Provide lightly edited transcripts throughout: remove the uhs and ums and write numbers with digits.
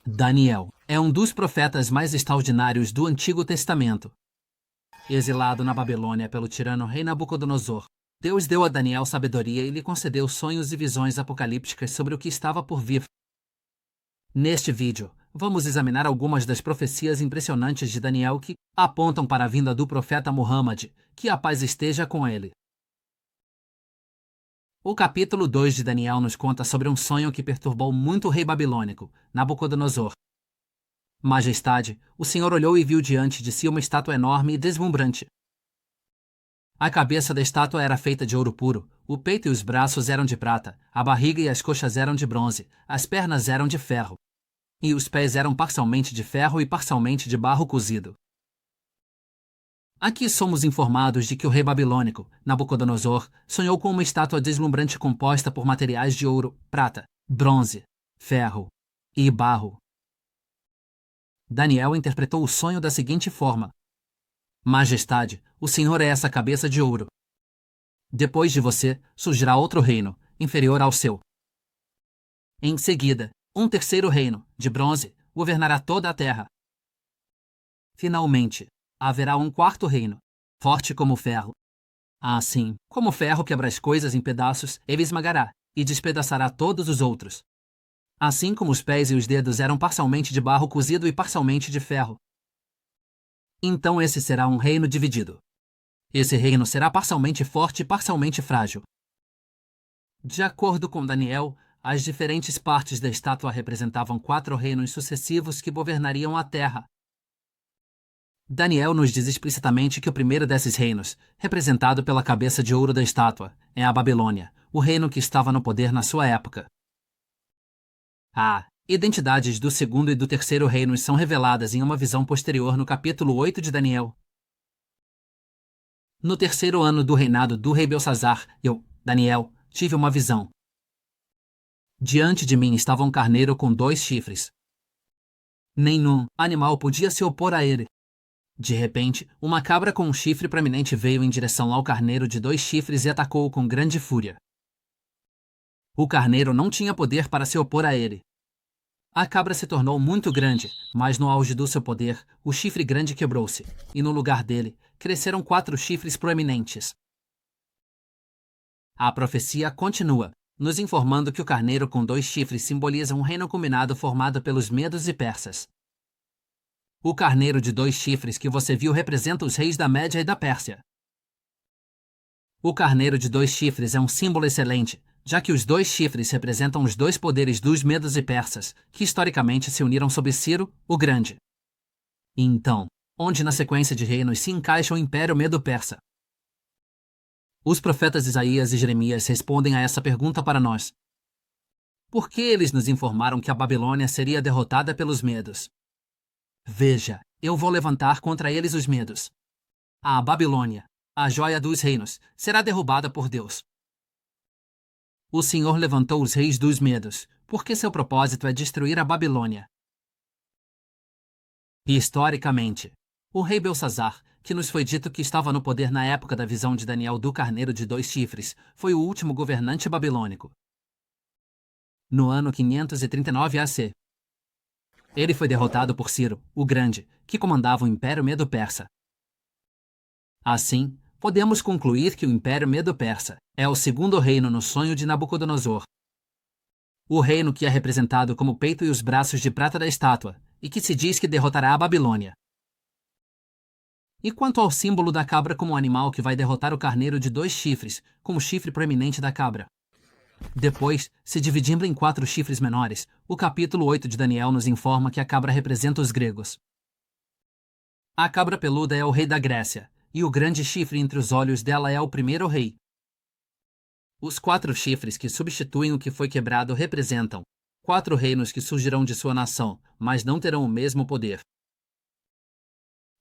Daniel é um dos profetas mais extraordinários do Antigo Testamento. Exilado na Babilônia pelo tirano rei Nabucodonosor, Deus deu a Daniel sabedoria e lhe concedeu sonhos e visões apocalípticas sobre o que estava por vir. Neste vídeo, vamos examinar algumas das profecias impressionantes de Daniel que apontam para a vinda do profeta Muhammad, que a paz esteja com ele. O capítulo 2 de Daniel nos conta sobre um sonho que perturbou muito o rei babilônico, Nabucodonosor. Majestade, o Senhor olhou e viu diante de si uma estátua enorme e deslumbrante. A cabeça da estátua era feita de ouro puro, o peito e os braços eram de prata, a barriga e as coxas eram de bronze, as pernas eram de ferro, e os pés eram parcialmente de ferro e parcialmente de barro cozido. Aqui somos informados de que o rei babilônico, Nabucodonosor, sonhou com uma estátua deslumbrante composta por materiais de ouro, prata, bronze, ferro e barro. Daniel interpretou o sonho da seguinte forma: Majestade, o Senhor é essa cabeça de ouro. Depois de você, surgirá outro reino, inferior ao seu. Em seguida, um terceiro reino, de bronze, governará toda a terra. Finalmente, haverá um quarto reino, forte como o ferro. Assim, como o ferro quebra as coisas em pedaços, ele esmagará e despedaçará todos os outros. Assim como os pés e os dedos eram parcialmente de barro cozido e parcialmente de ferro. Então esse será um reino dividido. Esse reino será parcialmente forte e parcialmente frágil. De acordo com Daniel, as diferentes partes da estátua representavam 4 reinos sucessivos que governariam a terra. Daniel nos diz explicitamente que o primeiro desses reinos, representado pela cabeça de ouro da estátua, é a Babilônia, o reino que estava no poder na sua época. Identidades do segundo e do terceiro reinos são reveladas em uma visão posterior no capítulo 8 de Daniel. No terceiro ano do reinado do rei Belsazar, eu, Daniel, tive uma visão. Diante de mim estava um carneiro com 2 chifres. Nenhum animal podia se opor a ele. De repente, uma cabra com um chifre proeminente veio em direção ao carneiro de 2 chifres e atacou-o com grande fúria. O carneiro não tinha poder para se opor a ele. A cabra se tornou muito grande, mas no auge do seu poder, o chifre grande quebrou-se, e no lugar dele, cresceram 4 chifres proeminentes. A profecia continua, nos informando que o carneiro com 2 chifres simboliza um reino culminado formado pelos medos e persas. O carneiro de 2 chifres que você viu representa os reis da Média e da Pérsia. O carneiro de 2 chifres é um símbolo excelente, já que os 2 chifres representam os 2 poderes dos medos e persas, que historicamente se uniram sob Ciro, o Grande. E então, onde na sequência de reinos se encaixa o Império Medo-Persa? Os profetas Isaías e Jeremias respondem a essa pergunta para nós. Por que eles nos informaram que a Babilônia seria derrotada pelos medos? Veja, eu vou levantar contra eles os medos. A Babilônia, a joia dos reinos, será derrubada por Deus. O Senhor levantou os reis dos medos, porque seu propósito é destruir a Babilônia. Historicamente, o rei Belsazar, que nos foi dito que estava no poder na época da visão de Daniel do carneiro de 2 chifres, foi o último governante babilônico. No ano 539 AC, ele foi derrotado por Ciro, o Grande, que comandava o Império Medo-Persa. Assim, podemos concluir que o Império Medo-Persa é o segundo reino no sonho de Nabucodonosor. O reino que é representado como o peito e os braços de prata da estátua, e que se diz que derrotará a Babilônia. E quanto ao símbolo da cabra como animal que vai derrotar o carneiro de 2 chifres, com o chifre proeminente da cabra? Depois, se dividindo em 4 chifres menores, o capítulo 8 de Daniel nos informa que a cabra representa os gregos. A cabra peluda é o rei da Grécia, e o grande chifre entre os olhos dela é o primeiro rei. Os 4 chifres que substituem o que foi quebrado representam 4 reinos que surgirão de sua nação, mas não terão o mesmo poder.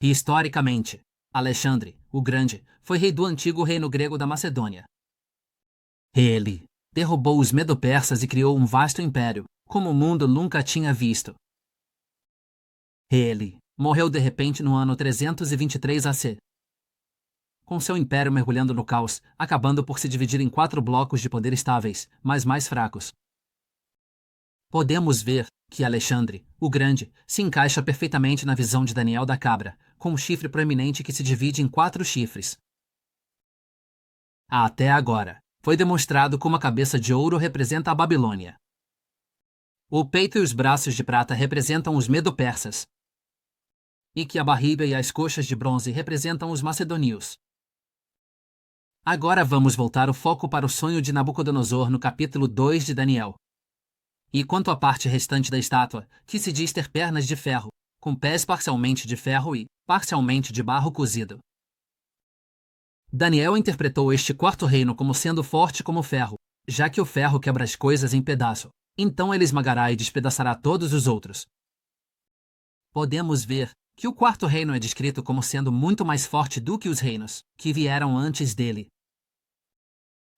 Historicamente, Alexandre, o Grande, foi rei do antigo reino grego da Macedônia. Ele derrubou os medo-persas e criou um vasto império, como o mundo nunca tinha visto. Ele morreu de repente no ano 323 AC. Com seu império mergulhando no caos, acabando por se dividir em 4 blocos de poder estáveis, mas mais fracos. Podemos ver que Alexandre, o Grande, se encaixa perfeitamente na visão de Daniel da cabra, com um chifre proeminente que se divide em 4 chifres. Até agora, foi demonstrado como a cabeça de ouro representa a Babilônia. O peito e os braços de prata representam os medo-persas, e que a barriga e as coxas de bronze representam os macedônios. Agora vamos voltar o foco para o sonho de Nabucodonosor no capítulo 2 de Daniel. E quanto à parte restante da estátua, que se diz ter pernas de ferro, com pés parcialmente de ferro e parcialmente de barro cozido. Daniel interpretou este quarto reino como sendo forte como ferro, já que o ferro quebra as coisas em pedaço, então ele esmagará e despedaçará todos os outros. Podemos ver que o quarto reino é descrito como sendo muito mais forte do que os reinos que vieram antes dele.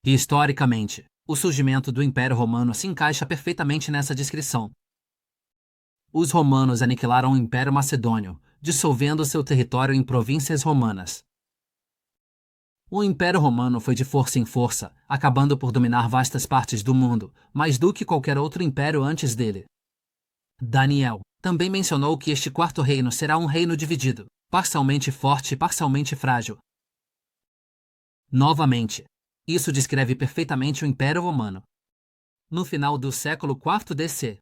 Historicamente, o surgimento do Império Romano se encaixa perfeitamente nessa descrição. Os romanos aniquilaram o Império Macedônio, dissolvendo seu território em províncias romanas. O Império Romano foi de força em força, acabando por dominar vastas partes do mundo, mais do que qualquer outro império antes dele. Daniel também mencionou que este quarto reino será um reino dividido, parcialmente forte e parcialmente frágil. Novamente, isso descreve perfeitamente o Império Romano. No final do século IV DC,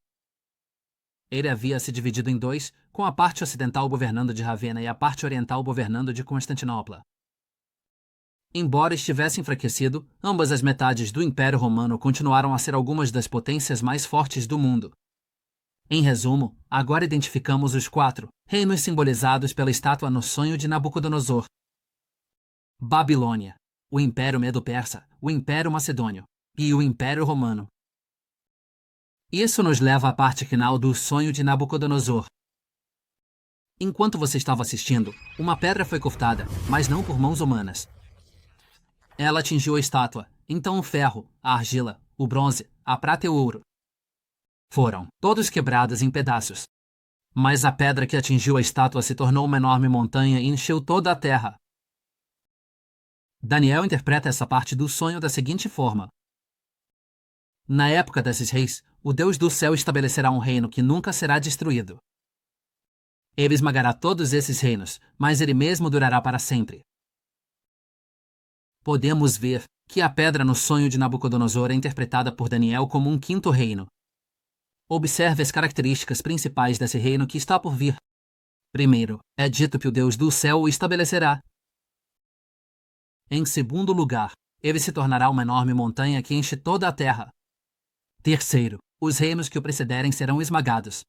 ele havia se dividido em 2, com a parte ocidental governando de Ravenna e a parte oriental governando de Constantinopla. Embora estivesse enfraquecido, ambas as metades do Império Romano continuaram a ser algumas das potências mais fortes do mundo. Em resumo, agora identificamos os 4 reinos simbolizados pela estátua no sonho de Nabucodonosor: Babilônia, o Império Medo-Persa, o Império Macedônio e o Império Romano. Isso nos leva à parte final do sonho de Nabucodonosor. Enquanto você estava assistindo, uma pedra foi cortada, mas não por mãos humanas. Ela atingiu a estátua, então o ferro, a argila, o bronze, a prata e o ouro foram todos quebrados em pedaços. Mas a pedra que atingiu a estátua se tornou uma enorme montanha e encheu toda a terra. Daniel interpreta essa parte do sonho da seguinte forma: na época desses reis, o Deus do céu estabelecerá um reino que nunca será destruído. Ele esmagará todos esses reinos, mas ele mesmo durará para sempre. Podemos ver que a pedra no sonho de Nabucodonosor é interpretada por Daniel como um quinto reino. Observe as características principais desse reino que está por vir. Primeiro, é dito que o Deus do céu o estabelecerá. Em segundo lugar, ele se tornará uma enorme montanha que enche toda a terra. Terceiro, os reinos que o precederem serão esmagados.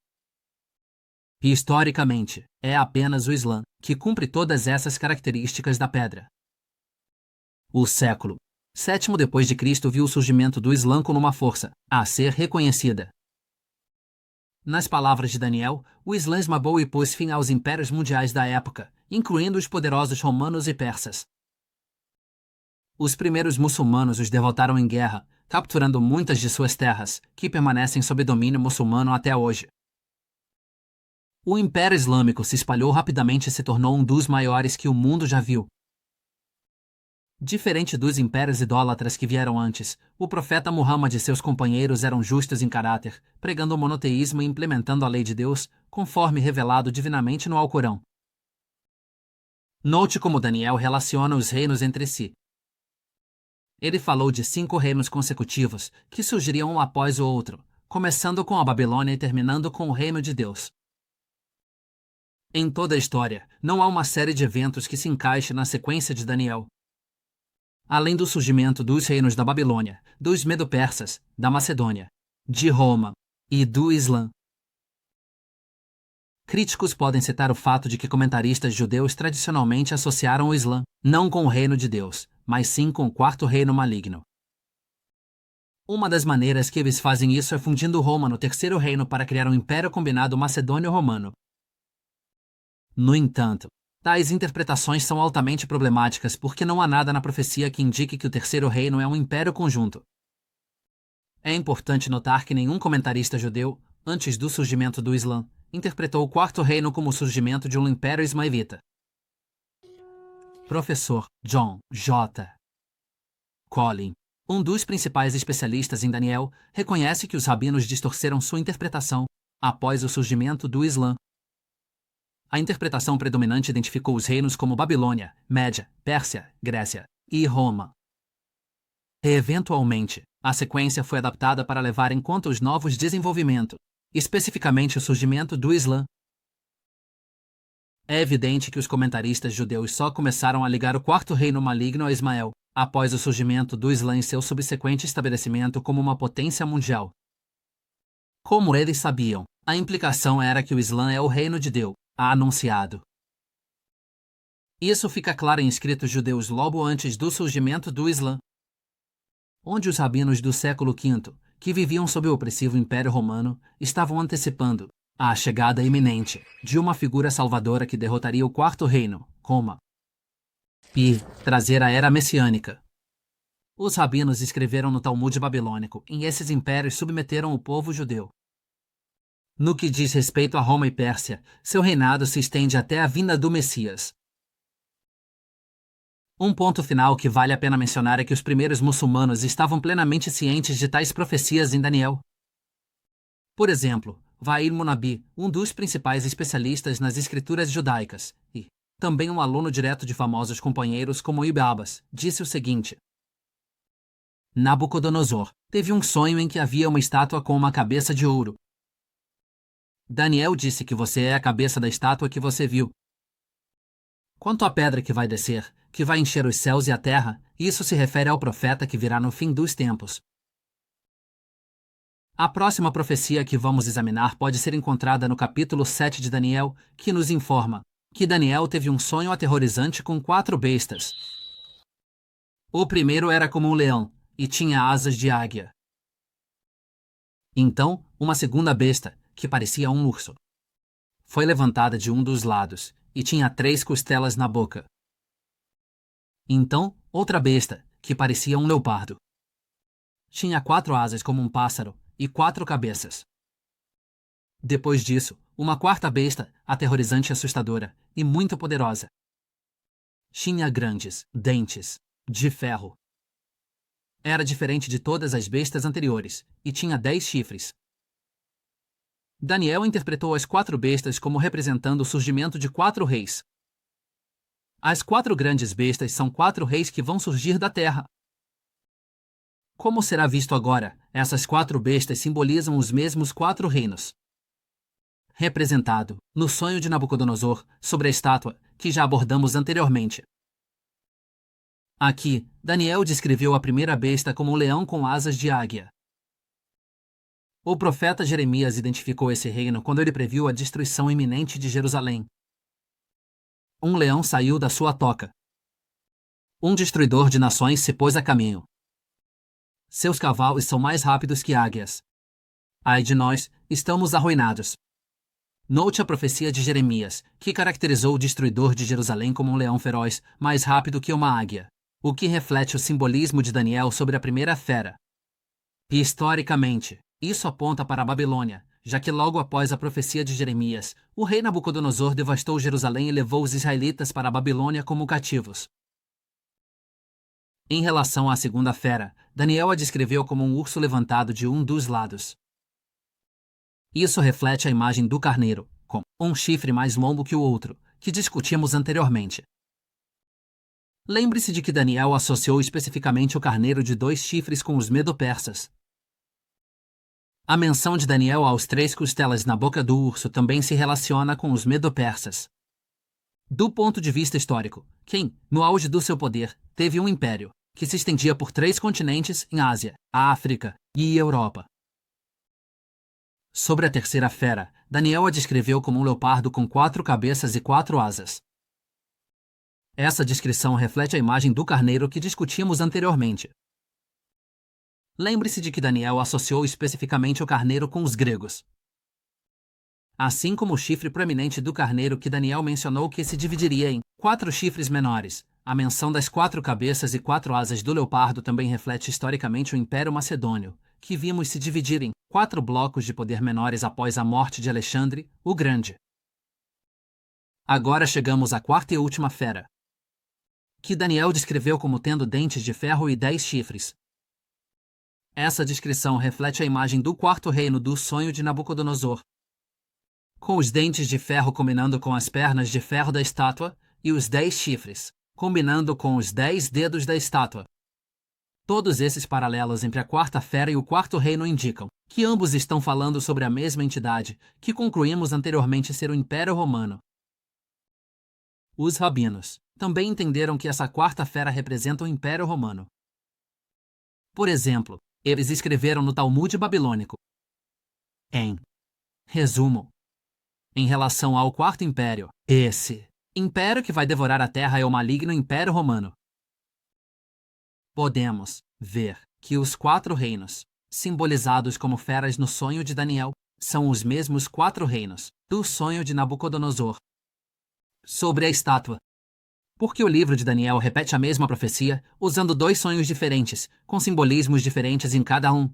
Historicamente, é apenas o Islã que cumpre todas essas características da pedra. O século VII depois de Cristo viu o surgimento do Islã como uma força a ser reconhecida. Nas palavras de Daniel, o Islã esmagou e pôs fim aos impérios mundiais da época, incluindo os poderosos romanos e persas. Os primeiros muçulmanos os derrotaram em guerra, capturando muitas de suas terras, que permanecem sob domínio muçulmano até hoje. O Império Islâmico se espalhou rapidamente e se tornou um dos maiores que o mundo já viu. Diferente dos impérios idólatras que vieram antes, o profeta Muhammad e seus companheiros eram justos em caráter, pregando o monoteísmo e implementando a lei de Deus, conforme revelado divinamente no Alcorão. Note como Daniel relaciona os reinos entre si. Ele falou de 5 reinos consecutivos, que surgiriam um após o outro, começando com a Babilônia e terminando com o reino de Deus. Em toda a história, não há uma série de eventos que se encaixe na sequência de Daniel. Além do surgimento dos reinos da Babilônia, dos Medo-Persas, da Macedônia, de Roma e do Islã. Críticos podem citar o fato de que comentaristas judeus tradicionalmente associaram o Islã não com o reino de Deus, mas sim com o quarto reino maligno. Uma das maneiras que eles fazem isso é fundindo Roma no terceiro reino para criar um império combinado macedônio-romano. No entanto, tais interpretações são altamente problemáticas porque não há nada na profecia que indique que o terceiro reino é um império conjunto. É importante notar que nenhum comentarista judeu, antes do surgimento do Islã, interpretou o quarto reino como o surgimento de um império ismaelita. Professor John J. Collin, um dos principais especialistas em Daniel, reconhece que os rabinos distorceram sua interpretação após o surgimento do Islã. A interpretação predominante identificou os reinos como Babilônia, Média, Pérsia, Grécia e Roma. Eventualmente, a sequência foi adaptada para levar em conta os novos desenvolvimentos, especificamente o surgimento do Islã. É evidente que os comentaristas judeus só começaram a ligar o quarto reino maligno a Ismael, após o surgimento do Islã e seu subsequente estabelecimento como uma potência mundial. Como eles sabiam, a implicação era que o Islã é o reino de Deus, anunciado. Isso fica claro em escritos judeus logo antes do surgimento do Islã, onde os rabinos do século V, que viviam sob o opressivo Império Romano, estavam antecipando a chegada iminente de uma figura salvadora que derrotaria o quarto reino, Roma, e trazer a era messiânica. Os rabinos escreveram no Talmud babilônico, e esses impérios submeteram o povo judeu. No que diz respeito a Roma e Pérsia, seu reinado se estende até a vinda do Messias. Um ponto final que vale a pena mencionar é que os primeiros muçulmanos estavam plenamente cientes de tais profecias em Daniel. Por exemplo, Va'il Munabi, um dos principais especialistas nas escrituras judaicas, e também um aluno direto de famosos companheiros como Ibn Abbas, disse o seguinte: Nabucodonosor teve um sonho em que havia uma estátua com uma cabeça de ouro. Daniel disse que você é a cabeça da estátua que você viu. Quanto à pedra que vai descer, que vai encher os céus e a terra, isso se refere ao profeta que virá no fim dos tempos. A próxima profecia que vamos examinar pode ser encontrada no capítulo 7 de Daniel, que nos informa que Daniel teve um sonho aterrorizante com 4 bestas. O primeiro era como um leão, e tinha asas de águia. Então, uma segunda besta, que parecia um urso, foi levantada de um dos lados, e tinha 3 costelas na boca. Então, outra besta, que parecia um leopardo. Tinha 4 asas como um pássaro, e 4 cabeças. Depois disso, uma quarta besta, aterrorizante e assustadora, e muito poderosa. Tinha grandes dentes de ferro. Era diferente de todas as bestas anteriores, e tinha 10 chifres. Daniel interpretou as 4 bestas como representando o surgimento de 4 reis. As 4 grandes bestas são 4 reis que vão surgir da terra. Como será visto agora, essas 4 bestas simbolizam os mesmos 4 reinos. Representado, no sonho de Nabucodonosor, sobre a estátua, que já abordamos anteriormente. Aqui, Daniel descreveu a primeira besta como um leão com asas de águia. O profeta Jeremias identificou esse reino quando ele previu a destruição iminente de Jerusalém. Um leão saiu da sua toca. Um destruidor de nações se pôs a caminho. Seus cavalos são mais rápidos que águias. Ai de nós, estamos arruinados. Note a profecia de Jeremias, que caracterizou o destruidor de Jerusalém como um leão feroz, mais rápido que uma águia, o que reflete o simbolismo de Daniel sobre a primeira fera. Historicamente, isso aponta para a Babilônia, já que logo após a profecia de Jeremias, o rei Nabucodonosor devastou Jerusalém e levou os israelitas para a Babilônia como cativos. Em relação à segunda fera, Daniel a descreveu como um urso levantado de um dos lados. Isso reflete a imagem do carneiro, com um chifre mais longo que o outro, que discutimos anteriormente. Lembre-se de que Daniel associou especificamente o carneiro de 2 chifres com os medo-persas. A menção de Daniel aos 3 costelas na boca do urso também se relaciona com os medo-persas. Do ponto de vista histórico, quem, no auge do seu poder, teve um império que se estendia por 3 continentes em Ásia, África e Europa. Sobre a terceira fera, Daniel a descreveu como um leopardo com 4 cabeças e 4 asas. Essa descrição reflete a imagem do carneiro que discutimos anteriormente. Lembre-se de que Daniel associou especificamente o carneiro com os gregos. Assim como o chifre proeminente do carneiro que Daniel mencionou que se dividiria em 4 chifres menores, a menção das 4 cabeças e 4 asas do leopardo também reflete historicamente o Império Macedônio, que vimos se dividir em 4 blocos de poder menores após a morte de Alexandre, o Grande. Agora chegamos à quarta e última fera, que Daniel descreveu como tendo dentes de ferro e 10 chifres. Essa descrição reflete a imagem do quarto reino do sonho de Nabucodonosor, com os dentes de ferro combinando com as pernas de ferro da estátua e os 10 chifres, combinando com os 10 dedos da estátua. Todos esses paralelos entre a quarta fera e o quarto reino indicam que ambos estão falando sobre a mesma entidade que concluímos anteriormente ser o Império Romano. Os rabinos também entenderam que essa quarta fera representa o Império Romano. Por exemplo, eles escreveram no Talmud babilônico: em resumo, em relação ao quarto império, esse império que vai devorar a terra é o maligno Império Romano. Podemos ver que os 4 reinos, simbolizados como feras no sonho de Daniel, são os mesmos 4 reinos do sonho de Nabucodonosor. Sobre a estátua. Porque o livro de Daniel repete a mesma profecia, usando 2 sonhos diferentes, com simbolismos diferentes em cada um.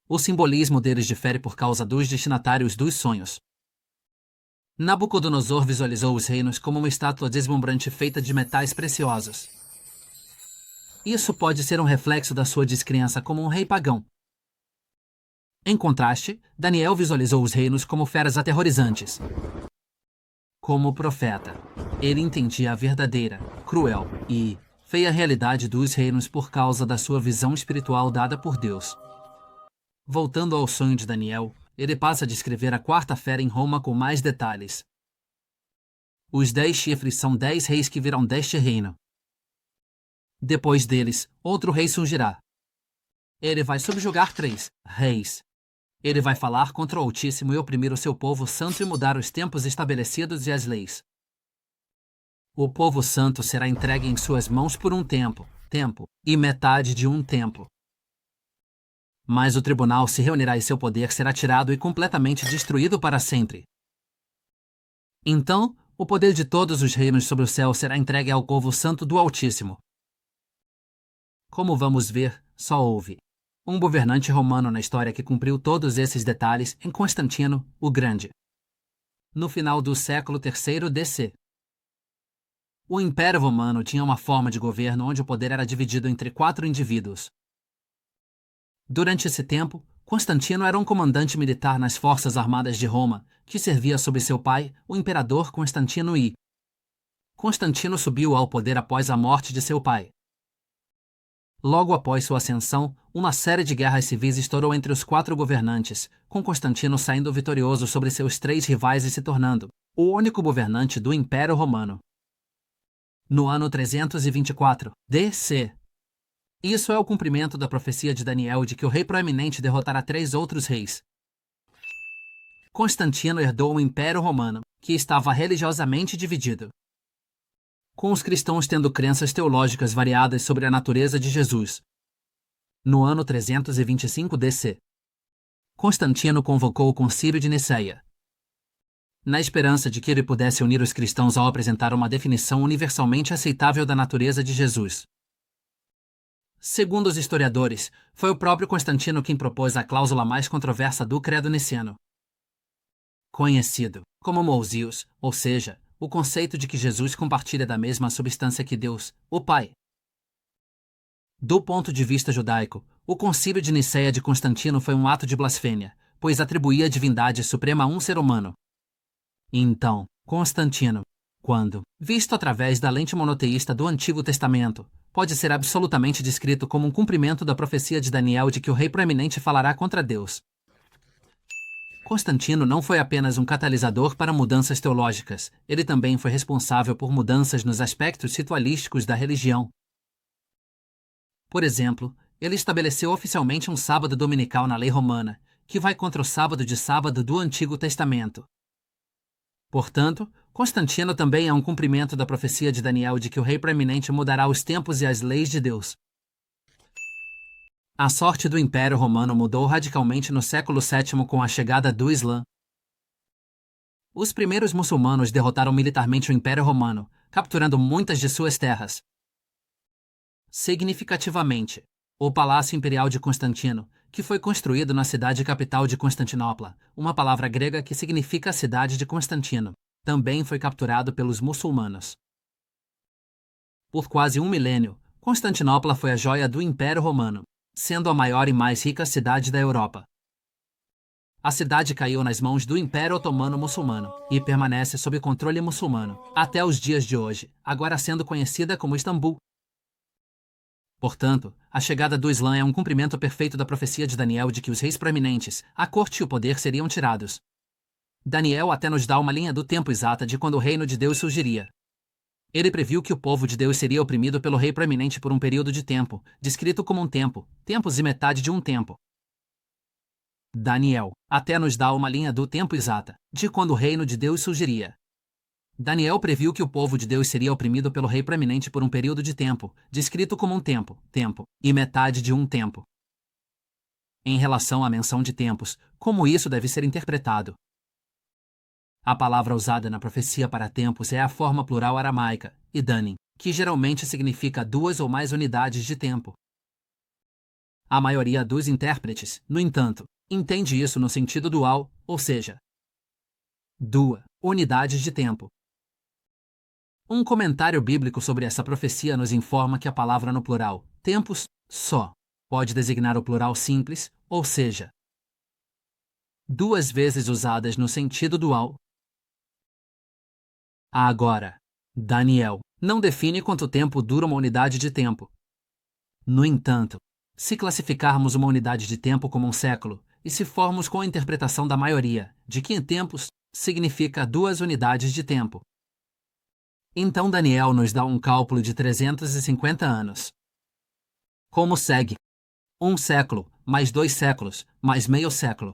O simbolismo deles difere por causa dos destinatários dos sonhos. Nabucodonosor visualizou os reinos como uma estátua deslumbrante feita de metais preciosos. Isso pode ser um reflexo da sua descrença como um rei pagão. Em contraste, Daniel visualizou os reinos como feras aterrorizantes. Como profeta, ele entendia a verdadeira, cruel e feia realidade dos reinos por causa da sua visão espiritual dada por Deus. Voltando ao sonho de Daniel, ele passa a descrever a quarta fera em Roma com mais detalhes. Os 10 chifres são 10 reis que virão deste reino. Depois deles, outro rei surgirá. Ele vai subjugar 3 reis. Ele vai falar contra o Altíssimo e oprimir o seu povo santo e mudar os tempos estabelecidos e as leis. O povo santo será entregue em suas mãos por um tempo e metade de um tempo. Mas o tribunal se reunirá e seu poder será tirado e completamente destruído para sempre. Então, o poder de todos os reinos sobre o céu será entregue ao povo santo do Altíssimo. Como vamos ver, só houve um governante romano na história que cumpriu todos esses detalhes em Constantino, o Grande. No final do século III DC. O Império Romano tinha uma forma de governo onde o poder era dividido entre 4 indivíduos. Durante esse tempo, Constantino era um comandante militar nas forças armadas de Roma, que servia sob seu pai, o imperador Constantino I. Constantino subiu ao poder após a morte de seu pai. Logo após sua ascensão, uma série de guerras civis estourou entre os 4 governantes, com Constantino saindo vitorioso sobre seus 3 rivais e se tornando o único governante do Império Romano. No ano 324 DC. Isso é o cumprimento da profecia de Daniel de que o rei proeminente derrotará 3 outros reis. Constantino herdou o Império Romano, que estava religiosamente dividido, com os cristãos tendo crenças teológicas variadas sobre a natureza de Jesus. No ano 325 DC, Constantino convocou o Concílio de Niceia, na esperança de que ele pudesse unir os cristãos ao apresentar uma definição universalmente aceitável da natureza de Jesus. Segundo os historiadores, foi o próprio Constantino quem propôs a cláusula mais controversa do Credo Niceno, conhecido como Mousios, ou seja, o conceito de que Jesus compartilha da mesma substância que Deus, o Pai. Do ponto de vista judaico, o Concílio de Niceia de Constantino foi um ato de blasfêmia, pois atribuía a divindade suprema a um ser humano. Então, Constantino, quando visto através da lente monoteísta do Antigo Testamento, pode ser absolutamente descrito como um cumprimento da profecia de Daniel de que o rei proeminente falará contra Deus. Constantino não foi apenas um catalisador para mudanças teológicas, ele também foi responsável por mudanças nos aspectos ritualísticos da religião. Por exemplo, ele estabeleceu oficialmente um sábado dominical na lei romana, que vai contra o sábado de sábado do Antigo Testamento. Portanto, Constantino também é um cumprimento da profecia de Daniel de que o rei proeminente mudará os tempos e as leis de Deus. A sorte do Império Romano mudou radicalmente no século VII com a chegada do Islã. Os primeiros muçulmanos derrotaram militarmente o Império Romano, capturando muitas de suas terras. Significativamente, o Palácio Imperial de Constantino, que foi construído na cidade capital de Constantinopla, uma palavra grega que significa cidade de Constantino, também foi capturado pelos muçulmanos. Por quase 1 milênio, Constantinopla foi a joia do Império Romano, sendo a maior e mais rica cidade da Europa. A cidade caiu nas mãos do Império Otomano Muçulmano e permanece sob controle muçulmano até os dias de hoje, agora sendo conhecida como Istambul. Portanto, a chegada do Islã é um cumprimento perfeito da profecia de Daniel de que os reis proeminentes, a corte e o poder seriam tirados. Daniel até nos dá uma linha do tempo exata de quando o reino de Deus surgiria. Ele previu que o povo de Deus seria oprimido pelo rei proeminente por um período de tempo, descrito como um tempo, tempos e metade de um tempo. Daniel até nos dá uma linha do tempo exata de quando o reino de Deus surgiria. Daniel previu que o povo de Deus seria oprimido pelo rei proeminente por um período de tempo, descrito como um tempo, e metade de um tempo. Em relação à menção de tempos, como isso deve ser interpretado? A palavra usada na profecia para tempos é a forma plural aramaica, idanim, que geralmente significa duas ou mais unidades de tempo. A maioria dos intérpretes, no entanto, entende isso no sentido dual, ou seja, duas unidades de tempo. Um comentário bíblico sobre essa profecia nos informa que a palavra no plural, tempos, só, pode designar o plural simples, ou seja, duas vezes usadas no sentido dual. Agora, Daniel não define quanto tempo dura uma unidade de tempo. No entanto, se classificarmos uma unidade de tempo como um século, e se formos com a interpretação da maioria, de que em tempos significa duas unidades de tempo, então Daniel nos dá um cálculo de 350 anos. Como segue? 1 século, mais 2 séculos, mais meio século.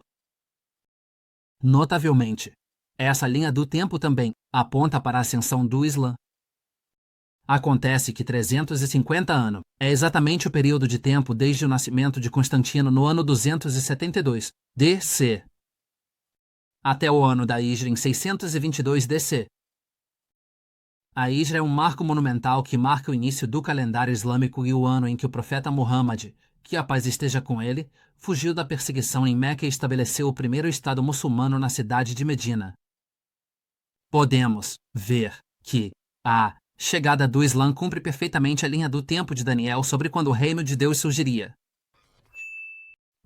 Notavelmente, essa linha do tempo também aponta para a ascensão do Islã. Acontece que 350 anos é exatamente o período de tempo desde o nascimento de Constantino no ano 272 DC até o ano da Hijra em 622 DC. A Hijra é um marco monumental que marca o início do calendário islâmico e o ano em que o profeta Muhammad, que a paz esteja com ele, fugiu da perseguição em Meca e estabeleceu o primeiro estado muçulmano na cidade de Medina. Podemos ver que a chegada do Islã cumpre perfeitamente a linha do tempo de Daniel sobre quando o reino de Deus surgiria.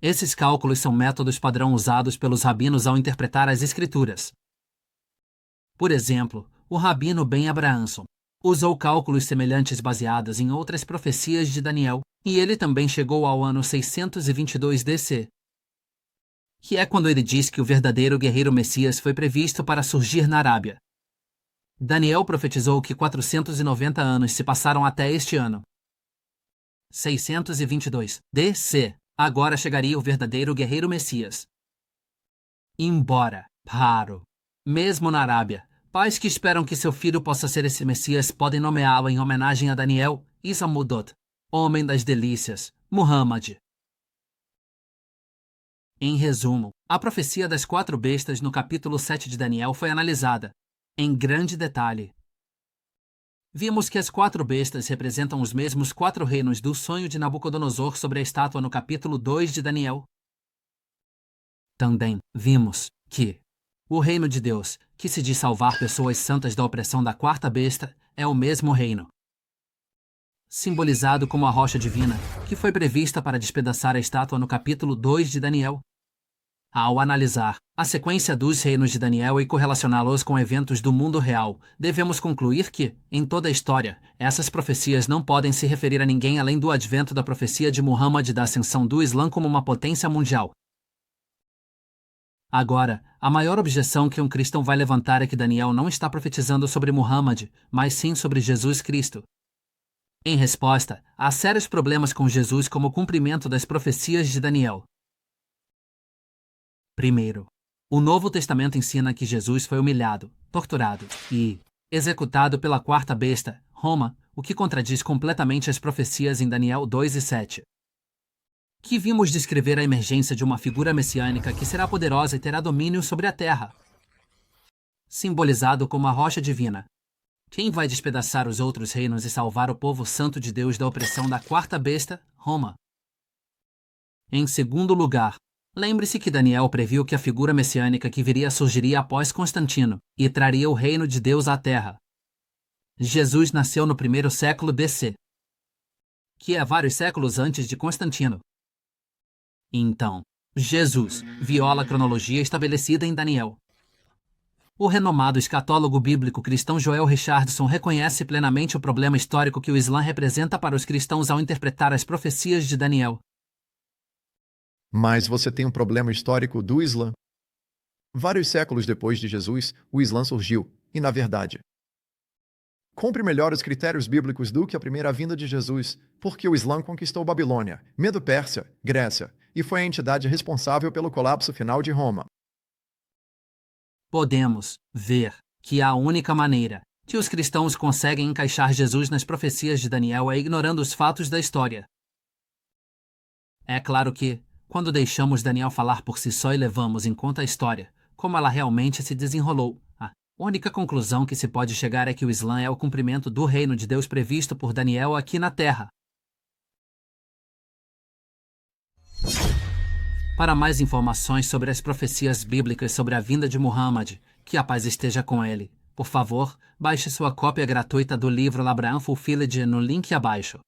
Esses cálculos são métodos padrão usados pelos rabinos ao interpretar as Escrituras. Por exemplo, o rabino Ben Abrahamson usou cálculos semelhantes baseados em outras profecias de Daniel, e ele também chegou ao ano 622 DC, que é quando ele diz que o verdadeiro guerreiro Messias foi previsto para surgir na Arábia. Daniel profetizou que 490 anos se passaram até este ano. 622 DC. Agora chegaria o verdadeiro guerreiro Messias. Embora, mesmo na Arábia, pais que esperam que seu filho possa ser esse Messias podem nomeá-lo em homenagem a Daniel Isamudot, homem das delícias, Muhammad. Em resumo, a profecia das 4 bestas no capítulo 7 de Daniel foi analisada em grande detalhe. Vimos que as 4 bestas representam os mesmos 4 reinos do sonho de Nabucodonosor sobre a estátua no capítulo 2 de Daniel. Também vimos que o reino de Deus, que se diz salvar pessoas santas da opressão da 4ª besta, é o mesmo reino, simbolizado como a rocha divina, que foi prevista para despedaçar a estátua no capítulo 2 de Daniel. Ao analisar a sequência dos reinos de Daniel e correlacioná-los com eventos do mundo real, devemos concluir que, em toda a história, essas profecias não podem se referir a ninguém além do advento da profecia de Muhammad da ascensão do Islã como uma potência mundial. Agora, a maior objeção que um cristão vai levantar é que Daniel não está profetizando sobre Muhammad, mas sim sobre Jesus Cristo. Em resposta, há sérios problemas com Jesus como cumprimento das profecias de Daniel. Primeiro, o Novo Testamento ensina que Jesus foi humilhado, torturado e executado pela 4ª besta, Roma, o que contradiz completamente as profecias em Daniel 2 e 7. Que vimos descrever a emergência de uma figura messiânica que será poderosa e terá domínio sobre a terra, simbolizado como a rocha divina. Quem vai despedaçar os outros reinos e salvar o povo santo de Deus da opressão da 4ª besta, Roma? Em segundo lugar, lembre-se que Daniel previu que a figura messiânica que viria surgiria após Constantino e traria o reino de Deus à terra. Jesus nasceu no 1º século DC, que é vários séculos antes de Constantino. Então, Jesus viola a cronologia estabelecida em Daniel. O renomado escatólogo bíblico cristão Joel Richardson reconhece plenamente o problema histórico que o Islã representa para os cristãos ao interpretar as profecias de Daniel. Mas você tem um problema histórico do Islã. Vários séculos depois de Jesus, o Islã surgiu, e na verdade, cumpre melhor os critérios bíblicos do que a primeira vinda de Jesus, porque o Islã conquistou Babilônia, Medo-Pérsia, Grécia, e foi a entidade responsável pelo colapso final de Roma. Podemos ver que a única maneira que os cristãos conseguem encaixar Jesus nas profecias de Daniel é ignorando os fatos da história. É claro que, quando deixamos Daniel falar por si só e levamos em conta a história, como ela realmente se desenrolou, a única conclusão que se pode chegar é que o Islã é o cumprimento do reino de Deus previsto por Daniel aqui na Terra. Para mais informações sobre as profecias bíblicas sobre a vinda de Muhammad, que a paz esteja com ele, por favor, baixe sua cópia gratuita do livro L'Abraham Fulfilled no link abaixo.